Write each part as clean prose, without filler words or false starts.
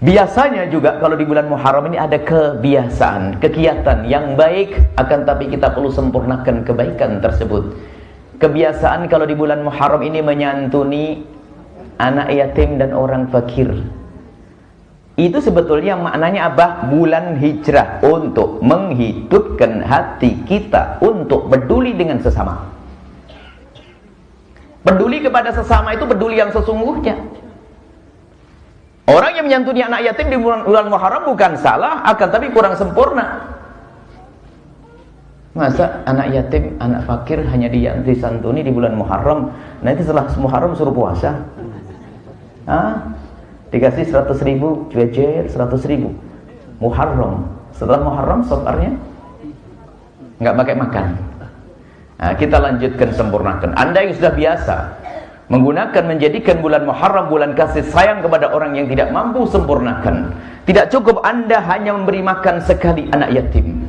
Biasanya juga kalau di bulan Muharram ini ada kebiasaan, kegiatan yang baik, akan tapi kita perlu sempurnakan kebaikan tersebut. Kebiasaan kalau di bulan Muharram ini menyantuni anak yatim dan orang fakir. Itu sebetulnya maknanya apa? Bulan hijrah untuk menghidupkan hati kita untuk peduli dengan sesama. Peduli kepada sesama itu peduli yang sesungguhnya. Orang yang menyantuni anak yatim di bulan Muharram bukan salah, akan tapi kurang sempurna. Masa anak yatim, anak fakir hanya disantuni di bulan Muharram, nanti setelah Muharram suruh puasa? Dikasih 100.000, jejer 100.000 Muharram, setelah Muharram sotarnya nggak pakai makan. Nah, kita lanjutkan, sempurnakan. Anda yang sudah biasa menggunakan, menjadikan bulan Muharram bulan kasih sayang kepada orang yang tidak mampu, sempurnakan. Tidak cukup Anda hanya memberi makan sekali anak yatim,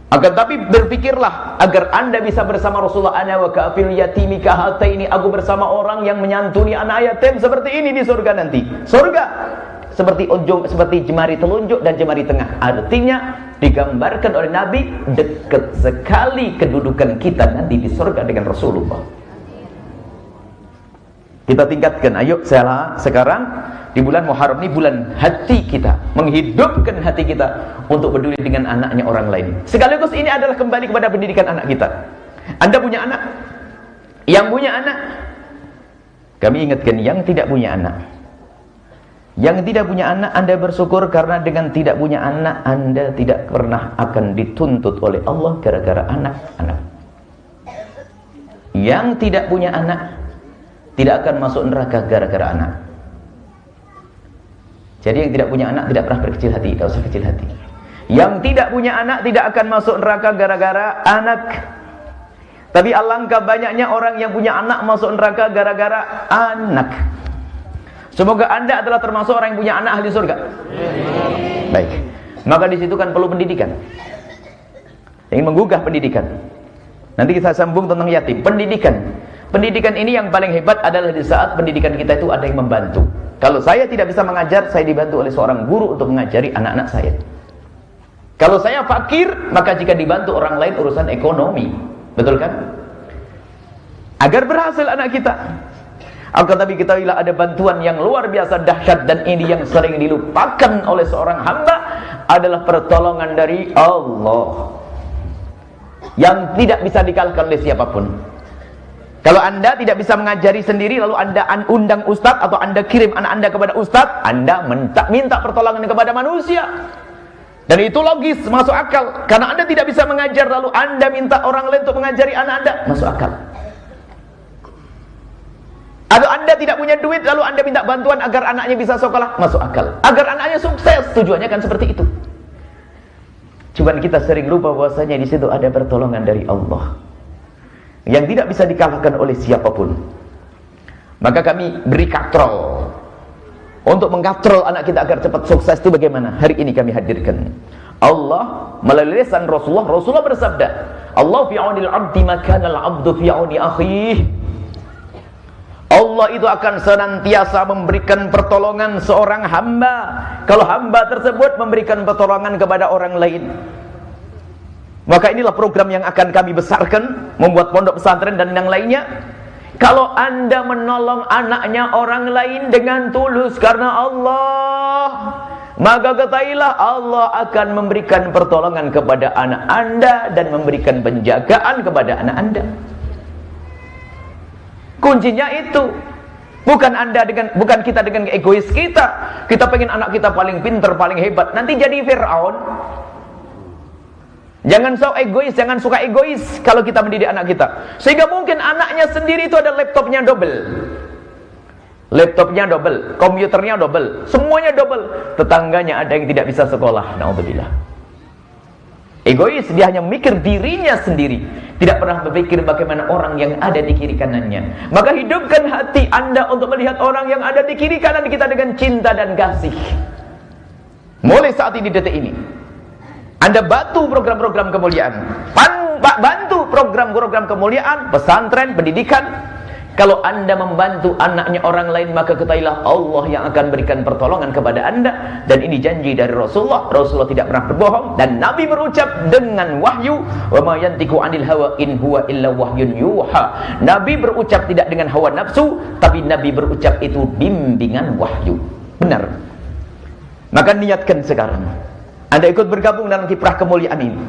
akan tapi berpikirlah agar Anda bisa bersama Rasulullah, ana wa kafil yatimi kahataini, aku bersama orang yang menyantuni anak yatim seperti ini di surga nanti. Surga seperti ujung, seperti jemari telunjuk dan jemari tengah. Artinya digambarkan oleh Nabi, dekat sekali kedudukan kita nanti di surga dengan Rasulullah. Kita tingkatkan, ayo sekarang di bulan Muharram ini bulan hati kita, menghidupkan hati kita untuk peduli dengan anaknya orang lain. Sekaligus ini adalah kembali kepada pendidikan anak kita. Anda punya anak, yang punya anak, kami ingatkan yang tidak punya anak. Yang tidak punya anak, Anda bersyukur karena dengan tidak punya anak, Anda tidak pernah akan dituntut oleh Allah gara-gara anak-anak. Yang tidak punya anak tidak akan masuk neraka gara-gara anak. Jadi yang tidak punya anak tidak pernah berkecil hati, tidak usah kecil hati. Yang tidak punya anak tidak akan masuk neraka gara-gara anak. Tapi alangkah banyaknya orang yang punya anak masuk neraka gara-gara anak. Semoga Anda adalah termasuk orang yang punya anak ahli surga. Baik. Maka di situ kan perlu pendidikan. Ingin menggugah pendidikan. Nanti kita sambung tentang yatim. Pendidikan. Pendidikan ini yang paling hebat adalah di saat pendidikan kita itu ada yang membantu. Kalau saya tidak bisa mengajar, saya dibantu oleh seorang guru untuk mengajari anak-anak saya. Kalau saya fakir, maka jika dibantu orang lain urusan ekonomi. Betul kan? Agar berhasil anak kita. Akan tapi ketahuilah ada bantuan yang luar biasa dahsyat, dan ini yang sering dilupakan oleh seorang hamba adalah pertolongan dari Allah yang tidak bisa dikalahkan oleh siapapun. Kalau Anda tidak bisa mengajari sendiri, lalu Anda undang ustadz atau Anda kirim anak Anda kepada ustadz, Anda minta pertolongan kepada manusia. Dan itu logis, masuk akal. Karena Anda tidak bisa mengajar, lalu Anda minta orang lain untuk mengajari anak Anda, masuk akal. Atau Anda tidak punya duit, lalu Anda minta bantuan agar anaknya bisa sekolah, masuk akal. Agar anaknya sukses, tujuannya kan seperti itu. Cuman kita sering lupa bahwasanya di situ ada pertolongan dari Allah yang tidak bisa dikalahkan oleh siapapun. Maka kami beri katrol untuk mengkatrol anak kita agar cepat sukses. Itu bagaimana? Hari ini kami hadirkan Allah melalui lisan Rasulullah. Rasulullah bersabda, Allah fi aunil abdi makana al-abdu fi auni akhih. Allah itu akan senantiasa memberikan pertolongan seorang hamba kalau hamba tersebut memberikan pertolongan kepada orang lain. Maka inilah program yang akan kami besarkan, membuat pondok pesantren dan yang lainnya. Kalau Anda menolong anaknya orang lain dengan tulus karena Allah, maka ketahuilah Allah akan memberikan pertolongan kepada anak Anda dan memberikan penjagaan kepada anak Anda. Kuncinya itu. Bukan kita dengan egois kita. Kita pengen anak kita paling pintar, paling hebat, nanti jadi Fir'aun. Jangan suka egois kalau kita mendidik anak kita. Sehingga mungkin anaknya sendiri itu ada laptopnya double, komputernya double, semuanya double. Tetangganya ada yang tidak bisa sekolah, naudzubillah. Egois, dia hanya memikir dirinya sendiri, tidak pernah berpikir bagaimana orang yang ada di kiri kanannya. Maka hidupkan hati Anda untuk melihat orang yang ada di kiri kanan kita dengan cinta dan kasih. Mulai saat ini, detik ini, Anda bantu program-program kemuliaan, bantu program-program kemuliaan, pesantren, pendidikan. Kalau anda membantu anaknya orang lain, maka ketahuilah Allah yang akan berikan pertolongan kepada anda. Dan ini janji dari Rasulullah. Rasulullah tidak pernah berbohong. Dan Nabi berucap dengan wahyu, wa ma yantiqu 'anil hawa in huwa illa wahyun yuha. Nabi berucap tidak dengan hawa nafsu, tapi Nabi berucap itu bimbingan wahyu. Benar. Maka niatkan sekarang anda ikut bergabung dalam kiprah kemuliaan ini.